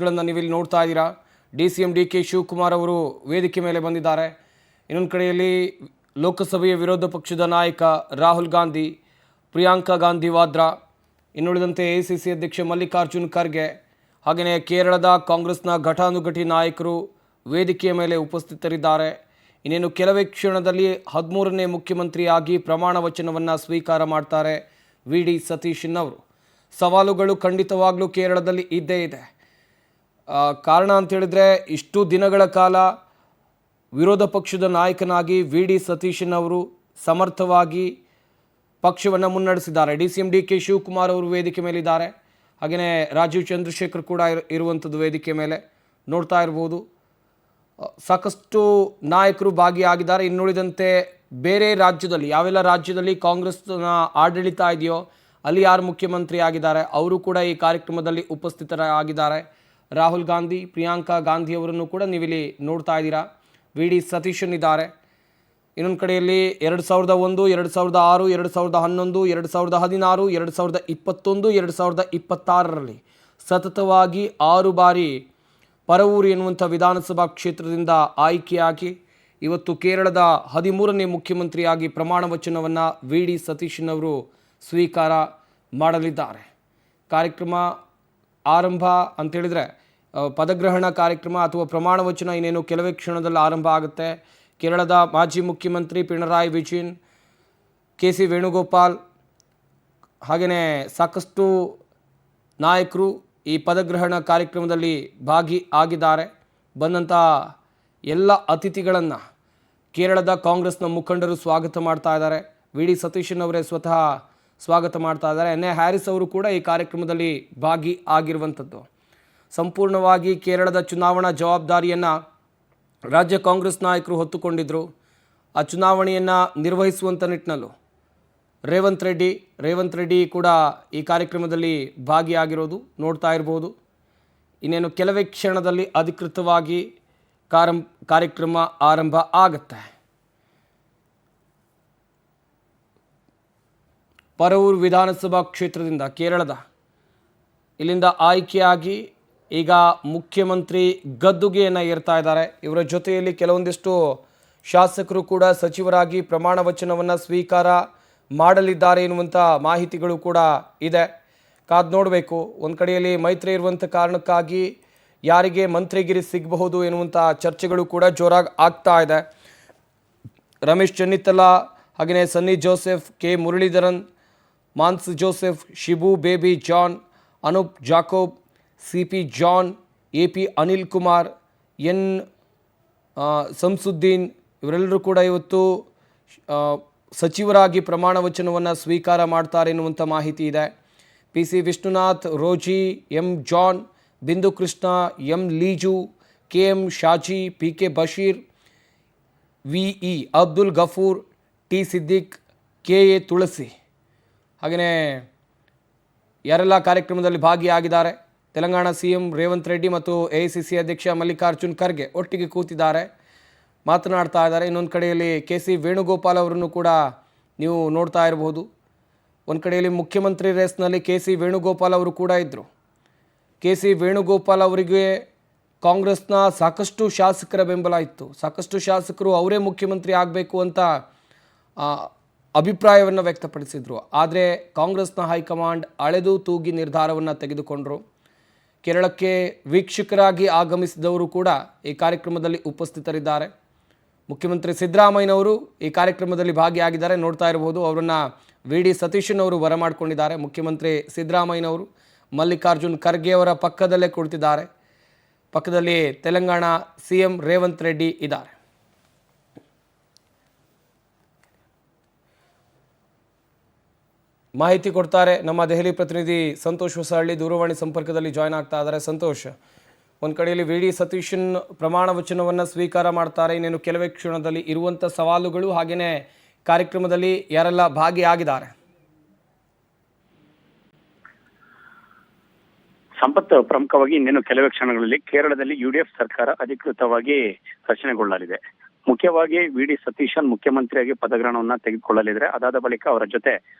ನ್ಯೂಸ್ಗಳನ್ನು ನೀವಿಲ್ಲಿ ನೋಡ್ತಾ ಇದ್ದೀರಾ. DCM DK ಶಿವಕುಮಾರ್ ಅವರು ವೇದಿಕೆ ಮೇಲೆ ಬಂದಿದ್ದಾರೆ. ಇನ್ನೊಂದು ಕಡೆಯಲ್ಲಿ ಲೋಕಸಭೆಯ ವಿರೋಧ ಪಕ್ಷದ ನಾಯಕ ರಾಹುಲ್ ಗಾಂಧಿ, ಪ್ರಿಯಾಂಕಾ ಗಾಂಧಿ ವಾದ್ರಾ, ಇನ್ನುಳಿದಂತೆ AICC ಅಧ್ಯಕ್ಷ ಮಲ್ಲಿಕಾರ್ಜುನ್ ಖರ್ಗೆ, ಹಾಗೆಯೇ ಕೇರಳದ ಕಾಂಗ್ರೆಸ್ನ ಘಟಾನುಘಟಿ ನಾಯಕರು ವೇದಿಕೆಯ ಮೇಲೆ ಉಪಸ್ಥಿತರಿದ್ದಾರೆ. ಇನ್ನೇನು ಕೆಲವೇ ಕ್ಷಣದಲ್ಲಿ 13ನೇ ಮುಖ್ಯಮಂತ್ರಿಯಾಗಿ ಪ್ರಮಾಣ ವಚನವನ್ನು ಸ್ವೀಕಾರ ಮಾಡ್ತಾರೆ VD ಸತೀಶನ್ ಅವರು. ಸವಾಲುಗಳು ಖಂಡಿತವಾಗ್ಲೂ ಕೇರಳದಲ್ಲಿ ಇದ್ದೇ ಇದೆ. ಕಾರಣ ಅಂತೇಳಿದರೆ ಇಷ್ಟು ದಿನಗಳ ಕಾಲ ವಿರೋಧ ಪಕ್ಷದ ನಾಯಕನಾಗಿ VD ಸತೀಶನ್ ಅವರು ಸಮರ್ಥವಾಗಿ ಪಕ್ಷವನ್ನು ಮುನ್ನಡೆಸಿದ್ದಾರೆ. DCM DK ಶಿವಕುಮಾರ್ ಅವರು ವೇದಿಕೆ ಮೇಲಿದ್ದಾರೆ. ಹಾಗೆಯೇ ರಾಜೀವ್ ಚಂದ್ರಶೇಖರ್ ಕೂಡ ಇರುವಂಥದ್ದು ವೇದಿಕೆ ಮೇಲೆ ನೋಡ್ತಾ ಇರ್ಬೋದು. ಸಾಕಷ್ಟು ನಾಯಕರು ಭಾಗಿಯಾಗಿದ್ದಾರೆ. ಇನ್ನುಳಿದಂತೆ ಬೇರೆ ರಾಜ್ಯದಲ್ಲಿ ಯಾವೆಲ್ಲ ರಾಜ್ಯದಲ್ಲಿ ಕಾಂಗ್ರೆಸ್ನ ಆಡಳಿತ ಇದೆಯೋ ಅಲ್ಲಿ ಯಾರು ಮುಖ್ಯಮಂತ್ರಿ ಆಗಿದ್ದಾರೆ ಅವರು ಕೂಡ ಈ ಕಾರ್ಯಕ್ರಮದಲ್ಲಿ ಉಪಸ್ಥಿತರಾಗಿದ್ದಾರೆ. ರಾಹುಲ್ ಗಾಂಧಿ, ಪ್ರಿಯಾಂಕಾ ಗಾಂಧಿ ಅವರನ್ನು ಕೂಡ ನೀವಿಲ್ಲಿ ನೋಡ್ತಾ ಇದ್ದೀರಾ. VD ಸತೀಶನ್ ಇದ್ದಾರೆ. ಇನ್ನೊಂದು ಕಡೆಯಲ್ಲಿ 2001, 2006, 2011, 2016, 2021, 2026ರಲ್ಲಿ ಸತತವಾಗಿ 6 ಬಾರಿ ಪರವೂರು ಎನ್ನುವಂಥ ವಿಧಾನಸಭಾ ಕ್ಷೇತ್ರದಿಂದ ಆಯ್ಕೆಯಾಗಿ ಇವತ್ತು ಕೇರಳದ 13ನೇ ಮುಖ್ಯಮಂತ್ರಿಯಾಗಿ ಪ್ರಮಾಣ ವಚನವನ್ನು VD ಸತೀಶನ್ ಅವರು ಸ್ವೀಕಾರ ಮಾಡಲಿದ್ದಾರೆ. ಕಾರ್ಯಕ್ರಮ ಆರಂಭ ಅಂತೇಳಿದರೆ ಪದಗ್ರಹಣ ಕಾರ್ಯಕ್ರಮ ಅಥವಾ ಪ್ರಮಾಣ ವಚನ ಇನ್ನೇನು ಕೆಲವೇ ಕ್ಷಣದಲ್ಲಿ ಆರಂಭ ಆಗುತ್ತೆ. ಕೇರಳದ ಮಾಜಿ ಮುಖ್ಯಮಂತ್ರಿ ಪಿಣರಾಯಿ ವಿಜಯನ್, KC ವೇಣುಗೋಪಾಲ್ ಹಾಗೆಯೇ ಸಾಕಷ್ಟು ನಾಯಕರು ಈ ಪದಗ್ರಹಣ ಕಾರ್ಯಕ್ರಮದಲ್ಲಿ ಭಾಗಿಯಾಗಿದ್ದಾರೆ. ಬಂದಂಥ ಎಲ್ಲ ಅತಿಥಿಗಳನ್ನು ಕೇರಳದ ಕಾಂಗ್ರೆಸ್ನ ಮುಖಂಡರು ಸ್ವಾಗತ ಮಾಡ್ತಾ ಇದ್ದಾರೆ. VD ಸತೀಶನ್ ಅವರೇ ಸ್ವತಃ ಸ್ವಾಗತ ಮಾಡ್ತಾ ಇದ್ದಾರೆ. NA ಹ್ಯಾರಿಸ್ ಅವರು ಕೂಡ ಈ ಕಾರ್ಯಕ್ರಮದಲ್ಲಿ ಭಾಗಿಯಾಗಿರುವಂಥದ್ದು. ಸಂಪೂರ್ಣವಾಗಿ ಕೇರಳದ ಚುನಾವಣಾ ಜವಾಬ್ದಾರಿಯನ್ನು ರಾಜ್ಯ ಕಾಂಗ್ರೆಸ್ ನಾಯಕರು ಹೊತ್ತುಕೊಂಡಿದ್ದರು. ಆ ಚುನಾವಣೆಯನ್ನು ನಿರ್ವಹಿಸುವಂಥ ನಿಟ್ಟಿನಲ್ಲೂ ರೇವಂತ್ ರೆಡ್ಡಿ ಕೂಡ ಈ ಕಾರ್ಯಕ್ರಮದಲ್ಲಿ ಭಾಗಿಯಾಗಿರೋದು ನೋಡ್ತಾ ಇರ್ಬೋದು. ಇನ್ನೇನು ಕೆಲವೇ ಕ್ಷಣದಲ್ಲಿ ಅಧಿಕೃತವಾಗಿ ಕಾರ್ಯಕ್ರಮ ಆರಂಭ ಆಗುತ್ತೆ. ಪರವೂರು ವಿಧಾನಸಭಾ ಕ್ಷೇತ್ರದಿಂದ ಕೇರಳದ ಇಲ್ಲಿಂದ ಆಯ್ಕೆಯಾಗಿ ಈಗ ಮುಖ್ಯಮಂತ್ರಿ ಗದ್ದುಗೆಯನ್ನು ಏರ್ತಾ ಇದ್ದಾರೆ. ಇವರ ಜೊತೆಯಲ್ಲಿ ಕೆಲವೊಂದಿಷ್ಟು ಶಾಸಕರು ಕೂಡ ಸಚಿವರಾಗಿ ಪ್ರಮಾಣ ವಚನವನ್ನು ಸ್ವೀಕಾರ ಮಾಡಲಿದ್ದಾರೆ ಎನ್ನುವಂಥ ಮಾಹಿತಿಗಳು ಕೂಡ ಇದೆ. ಕಾದು ನೋಡಬೇಕು. ಒಂದು ಕಡೆಯಲ್ಲಿ ಮೈತ್ರಿ ಇರುವಂಥ ಕಾರಣಕ್ಕಾಗಿ ಯಾರಿಗೆ ಮಂತ್ರಿಗಿರಿ ಸಿಗಬಹುದು ಎನ್ನುವಂಥ ಚರ್ಚೆಗಳು ಕೂಡ ಜೋರಾಗಿ ಆಗ್ತಾ ಇದೆ. ರಮೇಶ್ ಚೆನ್ನಿತ್ತಲ, ಹಾಗೆಯೇ Sunny Joseph, K Muraleedharan, Mons Joseph, Shibu Baby John, Anoop Jacob, CP John, AP Anil Kumar, N Shamsuddin ಇವರೆಲ್ಲರೂ ಕೂಡ ಇವತ್ತು ಸಚಿವರಾಗಿ ಪ್ರಮಾಣ ವಚನವನ್ನು ಸ್ವೀಕಾರ ಮಾಡ್ತಾರೆ ಎನ್ನುವಂಥ ಮಾಹಿತಿ ಇದೆ. PC Vishnunath, Roji, M John, Bindu Krishna, M Liju, KM Shaji, PK Basheer, VE Abdul Gafoor, T Siddique, KA Thulasi, ಹಾಗೆಯೇ ಯಾರೆಲ್ಲ ಕಾರ್ಯಕ್ರಮದಲ್ಲಿ ಭಾಗಿಯಾಗಿದ್ದಾರೆ. ತೆಲಂಗಾಣ CM ರೇವಂತ್ ರೆಡ್ಡಿ ಮತ್ತು AICC ಅಧ್ಯಕ್ಷ ಮಲ್ಲಿಕಾರ್ಜುನ್ ಖರ್ಗೆ ಒಟ್ಟಿಗೆ ಕೂತಿದ್ದಾರೆ, ಮಾತನಾಡ್ತಾ ಇದ್ದಾರೆ. ಇನ್ನೊಂದು ಕಡೆಯಲ್ಲಿ KC ವೇಣುಗೋಪಾಲ್ ಅವರನ್ನು ಕೂಡ ನೀವು ನೋಡ್ತಾ ಇರಬಹುದು. ಒಂದು ಕಡೆಯಲ್ಲಿ ಮುಖ್ಯಮಂತ್ರಿ ರೇಸ್ನಲ್ಲಿ KC ವೇಣುಗೋಪಾಲ್ ಅವರು ಕೂಡ ಇದ್ದರು. KC ವೇಣುಗೋಪಾಲ್ ಅವರಿಗೆ ಕಾಂಗ್ರೆಸ್ನ ಸಾಕಷ್ಟು ಶಾಸಕರ ಬೆಂಬಲ ಇತ್ತು. ಸಾಕಷ್ಟು ಶಾಸಕರು ಅವರೇ ಮುಖ್ಯಮಂತ್ರಿ ಆಗಬೇಕು ಅಂತ ಅಭಿಪ್ರಾಯವನ್ನು ವ್ಯಕ್ತಪಡಿಸಿದರು. ಆದರೆ ಕಾಂಗ್ರೆಸ್ನ ಹೈಕಮಾಂಡ್ ಅಳೆದು ತೂಗಿ ನಿರ್ಧಾರವನ್ನು ತೆಗೆದುಕೊಂಡರು. ಕೇರಳಕ್ಕೆ ವೀಕ್ಷಕರಾಗಿ ಆಗಮಿಸಿದವರು ಕೂಡ ಈ ಕಾರ್ಯಕ್ರಮದಲ್ಲಿ ಉಪಸ್ಥಿತರಿದ್ದಾರೆ. ಮುಖ್ಯಮಂತ್ರಿ ಸಿದ್ದರಾಮಯ್ಯನವರು ಈ ಕಾರ್ಯಕ್ರಮದಲ್ಲಿ ಭಾಗಿಯಾಗಿದ್ದಾರೆ, ನೋಡ್ತಾ ಇರಬಹುದು. ಅವರನ್ನು VD ಸತೀಶನ್ ಅವರು ಬರಮಾಡಿಕೊಂಡಿದ್ದಾರೆ. ಮುಖ್ಯಮಂತ್ರಿ ಸಿದ್ದರಾಮಯ್ಯನವರು ಮಲ್ಲಿಕಾರ್ಜುನ್ ಖರ್ಗೆ ಅವರ ಪಕ್ಕದಲ್ಲೇ ಕುಳಿತಿದ್ದಾರೆ. ಪಕ್ಕದಲ್ಲಿ ತೆಲಂಗಾಣ CM ರೇವಂತ್ ರೆಡ್ಡಿ ಇದ್ದಾರೆ. ಮಾಹಿತಿ ಕೊಡ್ತಾರೆ ನಮ್ಮ ದೆಹಲಿ ಪ್ರತಿನಿಧಿ ಸಂತೋಷ್ ಹೊಸಹಳ್ಳಿ, ದೂರವಾಣಿ ಸಂಪರ್ಕದಲ್ಲಿ ಜಾಯ್ನ್ ಆಗ್ತಾ ಇದ್ದಾರೆ. ಸಂತೋಷ್, ಒಂದು ಕಡೆಯಲ್ಲಿ VD ಸತೀಶನ್ ಪ್ರಮಾಣ ವಚನವನ್ನು ಸ್ವೀಕಾರ ಮಾಡ್ತಾರೆ. ಇನ್ನೇನು ಕೆಲವೇ ಕ್ಷಣದಲ್ಲಿ ಇರುವಂಥ ಸವಾಲುಗಳು ಹಾಗೆಯೇ ಕಾರ್ಯಕ್ರಮದಲ್ಲಿ ಯಾರೆಲ್ಲ ಭಾಗಿಯಾಗಿದ್ದಾರೆ? ಸಂಪತ್, ಪ್ರಮುಖವಾಗಿ ಇನ್ನೇನು ಕೆಲವೇ ಕ್ಷಣಗಳಲ್ಲಿ ಕೇರಳದಲ್ಲಿ UDF ಸರ್ಕಾರ ಅಧಿಕೃತವಾಗಿ ರಚನೆಗೊಳ್ಳಲಿದೆ. ಮುಖ್ಯವಾಗಿ VD ಸತೀಶನ್ ಮುಖ್ಯಮಂತ್ರಿಯಾಗಿ ಪದಗ್ರಹಣವನ್ನ ತೆಗೆದುಕೊಳ್ಳಲಿದ್ದಾರೆ. ಅದಾದ ಬಳಿಕ ಅವರ ಜೊತೆ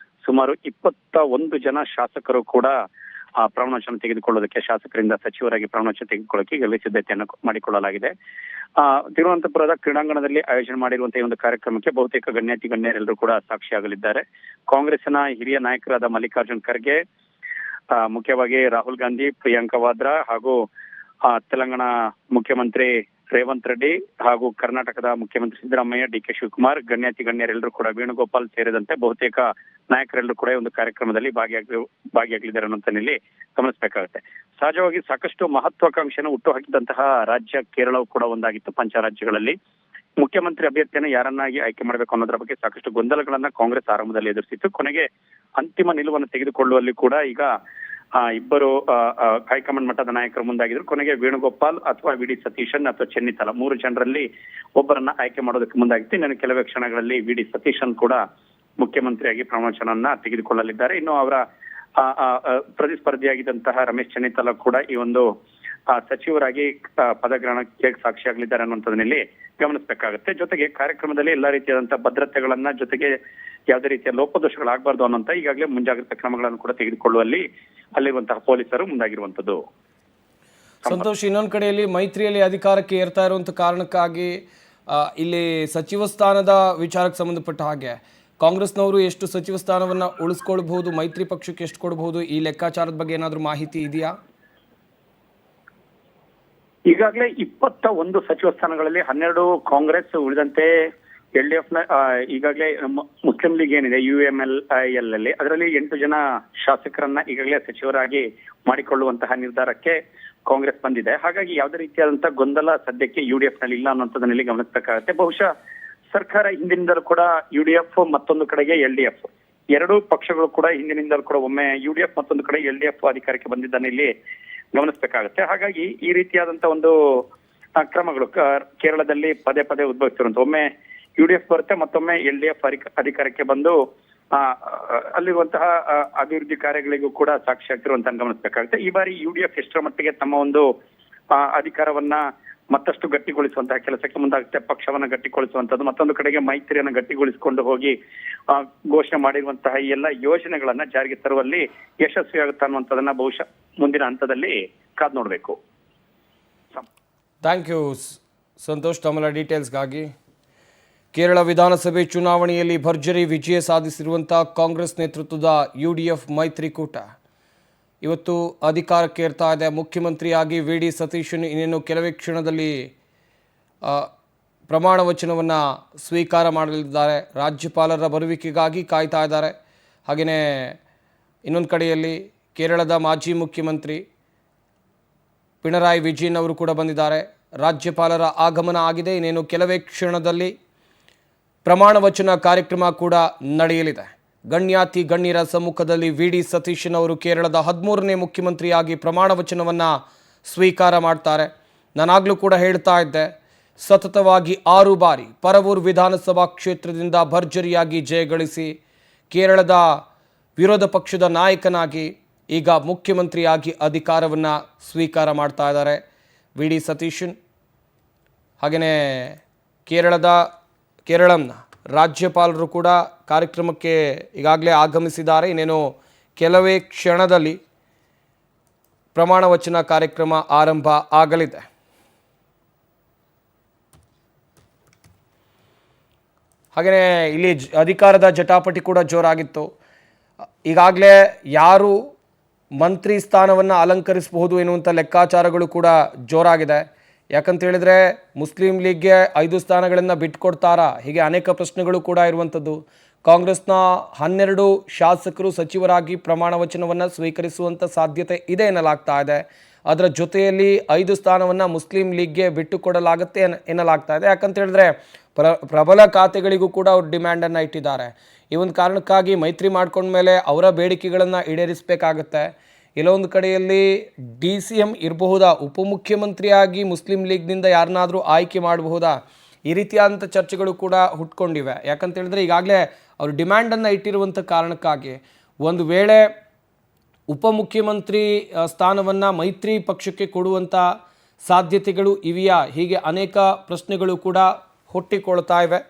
ಸುಮಾರು 21 ಜನ ಶಾಸಕರು ಕೂಡ ಪ್ರಮಾಣವಚನ ತೆಗೆದುಕೊಳ್ಳೋದಕ್ಕೆ ಶಾಸಕರಿಂದ ಸಚಿವರಾಗಿ ಪ್ರಮಾಣವಚನ ತೆಗೆದುಕೊಳ್ಳೋಕೆ ಈಗಲೇ ಸಿದ್ಧತೆಯನ್ನು ಮಾಡಿಕೊಳ್ಳಲಾಗಿದೆ. ತಿರುವನಂತಪುರದ ಕ್ರೀಡಾಂಗಣದಲ್ಲಿ ಆಯೋಜನೆ ಮಾಡಿರುವಂತಹ ಈ ಒಂದು ಕಾರ್ಯಕ್ರಮಕ್ಕೆ ಬಹುತೇಕ ಗಣ್ಯರೆಲ್ಲರೂ ಕೂಡ ಸಾಕ್ಷಿಯಾಗಲಿದ್ದಾರೆ. ಕಾಂಗ್ರೆಸ್ನ ಹಿರಿಯ ನಾಯಕರಾದ ಮಲ್ಲಿಕಾರ್ಜುನ್ ಖರ್ಗೆ, ಮುಖ್ಯವಾಗಿ ರಾಹುಲ್ ಗಾಂಧಿ, ಪ್ರಿಯಾಂಕಾ ವಾದ್ರಾ ಹಾಗೂ ತೆಲಂಗಾಣ ಮುಖ್ಯಮಂತ್ರಿ ರೇವಂತ್ ರೆಡ್ಡಿ ಹಾಗೂ ಕರ್ನಾಟಕದ ಮುಖ್ಯಮಂತ್ರಿ ಸಿದ್ದರಾಮಯ್ಯ, ಡಿ.ಕೆ. ಶಿವಕುಮಾರ್, ಗಣ್ಯರೆಲ್ಲರೂ ಕೂಡ ವೇಣುಗೋಪಾಲ್ ಸೇರಿದಂತೆ ಬಹುತೇಕ ನಾಯಕರೆಲ್ಲರೂ ಕೂಡ ಈ ಒಂದು ಕಾರ್ಯಕ್ರಮದಲ್ಲಿ ಭಾಗಿಯಾಗಲಿದ್ದಾರೆ ಅನ್ನೋಂತ ಇಲ್ಲಿ ಗಮನಿಸಬೇಕಾಗುತ್ತೆ. ಸಹಜವಾಗಿ ಸಾಕಷ್ಟು ಮಹತ್ವಾಕಾಂಕ್ಷೆಯನ್ನು ಹುಟ್ಟುಹಾಕಿದಂತಹ ರಾಜ್ಯ ಕೇರಳವು ಕೂಡ ಒಂದಾಗಿತ್ತು. ಪಂಚರಾಜ್ಯಗಳಲ್ಲಿ ಮುಖ್ಯಮಂತ್ರಿ ಅಭ್ಯರ್ಥಿಯನ್ನು ಯಾರನ್ನಾಗಿ ಆಯ್ಕೆ ಮಾಡಬೇಕು ಅನ್ನೋದ್ರ ಬಗ್ಗೆ ಸಾಕಷ್ಟು ಗೊಂದಲಗಳನ್ನ ಕಾಂಗ್ರೆಸ್ ಆರಂಭದಲ್ಲಿ ಎದುರಿಸಿತ್ತು. ಕೊನೆಗೆ ಅಂತಿಮ ನಿಲುವನ್ನು ತೆಗೆದುಕೊಳ್ಳುವಲ್ಲಿ ಕೂಡ ಈಗ ಇಬ್ಬರು ಹೈಕಮಾಂಡ್ ಮಟ್ಟದ ನಾಯಕರು ಮುಂದಾಗಿದ್ರು. ಕೊನೆಗೆ ವೇಣುಗೋಪಾಲ್ ಅಥವಾ ವಿ ಡಿ ಸತೀಶನ್ ಅಥವಾ ಚೆನ್ನಿತ್ತಲ 3 ಜನರಲ್ಲಿ ಒಬ್ಬರನ್ನ ಆಯ್ಕೆ ಮಾಡೋದಕ್ಕೆ ಮುಂದಾಗಿತ್ತು. ಇನ್ನು ಕೆಲವೇ ಕ್ಷಣಗಳಲ್ಲಿ ವಿ ಡಿ ಸತೀಶನ್ ಕೂಡ ಮುಖ್ಯಮಂತ್ರಿಯಾಗಿ ಪ್ರಮಾಣವಚನವನ್ನ ತೆಗೆದುಕೊಳ್ಳಲಿದ್ದಾರೆ. ಇನ್ನು ಅವರ ಪ್ರತಿಸ್ಪರ್ಧಿಯಾಗಿದ್ದಂತಹ ರಮೇಶ್ ಚೆನ್ನಿತ್ತಲ ಕೂಡ ಈ ಒಂದು ಸಚಿವರಾಗಿ ಪದಗ್ರಹಣಕ್ಕೆ ಸಾಕ್ಷಿಯಾಗಲಿದ್ದಾರೆ ಅನ್ನುವಂಥದ್ದಲ್ಲಿ ಗಮನಿಸಬೇಕಾಗುತ್ತೆ. ಜೊತೆಗೆ ಕಾರ್ಯಕ್ರಮದಲ್ಲಿ ಎಲ್ಲಾ ರೀತಿಯಾದಂತಹ ಭದ್ರತೆಗಳನ್ನ, ಜೊತೆಗೆ ಯಾವುದೇ ರೀತಿಯ ಲೋಪದೋಷಗಳಾಗಬಾರ್ದು ಅನ್ನೋಂತ ಈಗಾಗಲೇ ಮುಂಜಾಗ್ರತಾ ಕ್ರಮಗಳನ್ನು ಕೂಡ ತೆಗೆದುಕೊಳ್ಳುವಲ್ಲಿ ಅಲ್ಲಿರುವಂತಹ ಪೊಲೀಸರು ಮುಂದಾಗಿರುವಂತದ್ದು. ಸಂತೋಷ್, ಇನ್ನೊಂದು ಕಡೆಯಲ್ಲಿ ಮೈತ್ರಿಯಲ್ಲಿ ಅಧಿಕಾರಕ್ಕೆ ಏರ್ತಾ ಇರುವಂತ ಕಾರಣಕ್ಕಾಗಿ ಇಲ್ಲಿ ಸಚಿವ ಸ್ಥಾನದ ವಿಚಾರಕ್ಕೆ ಸಂಬಂಧಪಟ್ಟ ಹಾಗೆ ಕಾಂಗ್ರೆಸ್ನವರು ಎಷ್ಟು ಸಚಿವ ಸ್ಥಾನವನ್ನ ಉಳಿಸ್ಕೊಳ್ಬಹುದು, ಮೈತ್ರಿ ಪಕ್ಷಕ್ಕೆ ಎಷ್ಟು ಕೊಡಬಹುದು, ಈ ಲೆಕ್ಕಾಚಾರದ ಬಗ್ಗೆ ಏನಾದರೂ ಮಾಹಿತಿ ಇದೆಯಾ? ಈಗಾಗಲೇ 21 ಸಚಿವ ಸ್ಥಾನಗಳಲ್ಲಿ 12 ಕಾಂಗ್ರೆಸ್, ಉಳಿದಂತೆ LDF ನ ಈಗಾಗಲೇ ಮುಸ್ಲಿಂ ಲೀಗ್ ಏನಿದೆ UMLIL ಅಲ್ಲಿ ಅದರಲ್ಲಿ 8 ಜನ ಶಾಸಕರನ್ನ ಈಗಾಗಲೇ ಸಚಿವರಾಗಿ ಮಾಡಿಕೊಳ್ಳುವಂತಹ ನಿರ್ಧಾರಕ್ಕೆ ಕಾಂಗ್ರೆಸ್ ಬಂದಿದೆ. ಹಾಗಾಗಿ ಯಾವುದೇ ರೀತಿಯಾದಂತಹ ಗೊಂದಲ ಸದ್ಯಕ್ಕೆ UDF ನಲ್ಲಿ ಇಲ್ಲ ಅನ್ನೋಂಥದ್ದನ್ನಲ್ಲಿ ಗಮನಿಸಬೇಕಾಗುತ್ತೆ. ಬಹುಶಃ ಸರ್ಕಾರ ಹಿಂದಿನಿಂದಲೂ ಕೂಡ UDF ಮತ್ತೊಂದು ಕಡೆಗೆ LDF ಎರಡೂ ಪಕ್ಷಗಳು ಕೂಡ ಹಿಂದಿನಿಂದಲೂ ಕೂಡ ಒಮ್ಮೆ UDF ಮತ್ತೊಂದು ಕಡೆ LDF ಅಧಿಕಾರಕ್ಕೆ ಬಂದಿದ್ದಾನೆ ಇಲ್ಲಿ ಗಮನಿಸಬೇಕಾಗುತ್ತೆ. ಹಾಗಾಗಿ ಈ ರೀತಿಯಾದಂತಹ ಒಂದು ಕ್ರಮಗಳು ಕೇರಳದಲ್ಲಿ ಪದೇ ಪದೇ ಉದ್ಭವಿಸಿರುವಂತ, ಒಮ್ಮೆ UDF ಬರುತ್ತೆ, ಮತ್ತೊಮ್ಮೆ LDF ಅಧಿಕಾರಕ್ಕೆ ಬಂದು ಅಲ್ಲಿರುವಂತಹ ಅಭಿವೃದ್ಧಿ ಕಾರ್ಯಗಳಿಗೂ ಕೂಡ ಸಾಕ್ಷಿ ಆಗ್ತಿರುವಂತ ಗಮನಿಸಬೇಕಾಗುತ್ತೆ. ಈ ಬಾರಿ UDF ಎಷ್ಟರ ಮಟ್ಟಿಗೆ ತಮ್ಮ ಒಂದು ಅಧಿಕಾರವನ್ನ ಮತ್ತಷ್ಟು ಗಟ್ಟಿಗೊಳಿಸುವಂತಹ ಕೆಲಸಕ್ಕೆ ಮುಂದಾಗುತ್ತೆ, ಪಕ್ಷವನ್ನ ಗಟ್ಟಿಗೊಳಿಸುವಂತದ್ದು, ಮತ್ತೊಂದು ಕಡೆಗೆ ಮೈತ್ರಿಯನ್ನ ಗಟ್ಟಿಗೊಳಿಸಿಕೊಂಡು ಹೋಗಿ ಘೋಷಣೆ ಮಾಡಿರುವಂತಹ ಈ ಎಲ್ಲ ಯೋಜನೆಗಳನ್ನ ಜಾರಿಗೆ ತರುವಲ್ಲಿ ಯಶಸ್ವಿಯಾಗುತ್ತಾ ಅನ್ನುವಂಥದ್ದನ್ನ ಬಹುಶಃ ಮುಂದಿನ ಹಂತದಲ್ಲಿ ಕಾದ್ ನೋಡ್ಬೇಕು. ಥ್ಯಾಂಕ್ ಯು ಸಂತೋಷ್ ತಮ್ಮ ಡೀಟೇಲ್ಸ್ಗಾಗಿ. ಕೇರಳ ವಿಧಾನಸಭೆ ಚುನಾವಣೆಯಲ್ಲಿ ಭರ್ಜರಿ ವಿಜಯ ಸಾಧಿಸಿರುವಂಥ ಕಾಂಗ್ರೆಸ್ ನೇತೃತ್ವದ UDF ಮೈತ್ರಿಕೂಟ ಇವತ್ತು ಅಧಿಕಾರಕ್ಕೆ ಏರ್ತಾ ಇದೆ. ಮುಖ್ಯಮಂತ್ರಿಯಾಗಿ ವಿ ಡಿ ಸತೀಶನ್ ಇನ್ನೇನು ಕೆಲವೇ ಕ್ಷಣದಲ್ಲಿ ಪ್ರಮಾಣ ವಚನವನ್ನು ಸ್ವೀಕಾರ ಮಾಡಲಿದ್ದಾರೆ. ರಾಜ್ಯಪಾಲರ ಬರುವಿಕೆಗಾಗಿ ಕಾಯ್ತಾ ಇದ್ದಾರೆ. ಹಾಗೆಯೇ ಇನ್ನೊಂದು ಕಡೆಯಲ್ಲಿ ಕೇರಳದ ಮಾಜಿ ಮುಖ್ಯಮಂತ್ರಿ ಪಿಣರಾಯಿ ವಿಜಯನ್ ಅವರು ಕೂಡ ಬಂದಿದ್ದಾರೆ. ರಾಜ್ಯಪಾಲರ ಆಗಮನ ಆಗಿದೆ. ಇನ್ನೇನು ಕೆಲವೇ ಕ್ಷಣದಲ್ಲಿ ಪ್ರಮಾಣ ವಚನ ಕಾರ್ಯಕ್ರಮ ಕೂಡ ನಡೆಯಲಿದೆ. ಗಣ್ಯಾತಿ ಗಣ್ಯರ ಸಮ್ಮುಖದಲ್ಲಿ ವಿ ಡಿ ಸತೀಶನ್ ಅವರು ಕೇರಳದ 13ನೇ ಮುಖ್ಯಮಂತ್ರಿಯಾಗಿ ಪ್ರಮಾಣ ವಚನವನ್ನು ಸ್ವೀಕಾರ ಮಾಡ್ತಾರೆ. ನಾನಾಗಲೂ ಕೂಡ ಹೇಳ್ತಾ ಇದ್ದೆ, ಸತತವಾಗಿ 6 ಬಾರಿ ಪರವೂರು ವಿಧಾನಸಭಾ ಕ್ಷೇತ್ರದಿಂದ ಭರ್ಜರಿಯಾಗಿ ಜಯಗಳಿಸಿ ಕೇರಳದ ವಿರೋಧ ಪಕ್ಷದ ನಾಯಕನಾಗಿ ಈಗ ಮುಖ್ಯಮಂತ್ರಿಯಾಗಿ ಅಧಿಕಾರವನ್ನು ಸ್ವೀಕಾರ ಮಾಡ್ತಾ ಇದ್ದಾರೆ ವಿ ಡಿ ಸತೀಶನ್. ಹಾಗೆಯೇ ಕೇರಳಂನ ರಾಜ್ಯಪಾಲರು ಕೂಡ ಕಾರ್ಯಕ್ರಮಕ್ಕೆ ಈಗಾಗಲೇ ಆಗಮಿಸಿದ್ದಾರೆ. ಇನ್ನೇನು ಕೆಲವೇ ಕ್ಷಣದಲ್ಲಿ ಪ್ರಮಾಣ ವಚನ ಕಾರ್ಯಕ್ರಮ ಆರಂಭ ಆಗಲಿದೆ. ಹಾಗೆಯೇ ಇಲ್ಲಿ ಅಧಿಕಾರದ ಜಟಾಪಟಿ ಕೂಡ ಜೋರಾಗಿತ್ತು. ಈಗಾಗಲೇ ಯಾರು ಮಂತ್ರಿ ಸ್ಥಾನವನ್ನು ಅಲಂಕರಿಸಬಹುದು ಎನ್ನುವಂಥ ಲೆಕ್ಕಾಚಾರಗಳು ಕೂಡ ಜೋರಾಗಿದೆ. ಯಾಕಂತ ಹೇಳಿದರೆ ಮುಸ್ಲಿಂ ಲೀಗ್ಗೆ 5 ಸ್ಥಾನಗಳನ್ನು ಬಿಟ್ಕೊಡ್ತಾರಾ, ಹೀಗೆ ಅನೇಕ ಪ್ರಶ್ನೆಗಳು ಕೂಡ ಇರುವಂಥದ್ದು. ಕಾಂಗ್ರೆಸ್ನ 12 ಶಾಸಕರು ಸಚಿವರಾಗಿ ಪ್ರಮಾಣ ವಚನವನ್ನು ಸ್ವೀಕರಿಸುವಂಥ ಸಾಧ್ಯತೆ ಇದೆ ಎನ್ನಲಾಗ್ತಾ ಇದೆ. ಅದರ ಜೊತೆಯಲ್ಲಿ 5 ಸ್ಥಾನವನ್ನು ಮುಸ್ಲಿಂ ಲೀಗ್ಗೆ ಬಿಟ್ಟುಕೊಡಲಾಗುತ್ತೆ ಎನ್ನಲಾಗ್ತಾ ಇದೆ. ಯಾಕಂತ ಹೇಳಿದ್ರೆ ಪ್ರಬಲ ಖಾತೆಗಳಿಗೂ ಕೂಡ ಅವರು ಡಿಮ್ಯಾಂಡನ್ನು ಇಟ್ಟಿದ್ದಾರೆ. ಈ ಒಂದು ಕಾರಣಕ್ಕಾಗಿ ಮೈತ್ರಿ ಮಾಡ್ಕೊಂಡ್ಮೇಲೆ ಅವರ ಬೇಡಿಕೆಗಳನ್ನು ಈಡೇರಿಸಬೇಕಾಗತ್ತೆ. ಕೆಲವೊಂದು ಕಡೆಯಲ್ಲಿ DCM ಇರಬಹುದಾ, ಉಪಮುಖ್ಯಮಂತ್ರಿಯಾಗಿ ಮುಸ್ಲಿಂ ಲೀಗ್ನಿಂದ ಯಾರನ್ನಾದರೂ ಆಯ್ಕೆ ಮಾಡಬಹುದಾ, ಈ ರೀತಿಯಾದಂಥ ಚರ್ಚೆಗಳು ಕೂಡ ಹುಟ್ಕೊಂಡಿವೆ. ಯಾಕಂತ ಹೇಳಿದ್ರೆ ಈಗಾಗಲೇ ಅವರು ಡಿಮ್ಯಾಂಡನ್ನು ಇಟ್ಟಿರುವಂಥ ಕಾರಣಕ್ಕಾಗಿ ಒಂದು ವೇಳೆ ಉಪಮುಖ್ಯಮಂತ್ರಿ ಸ್ಥಾನವನ್ನು ಮೈತ್ರಿ ಪಕ್ಷಕ್ಕೆ ಕೊಡುವಂಥ ಸಾಧ್ಯತೆಗಳು ಇವೆಯಾ, ಹೀಗೆ ಅನೇಕ ಪ್ರಶ್ನೆಗಳು ಕೂಡ ಹುಟ್ಟಿಕೊಳ್ತಾ ಇವೆ.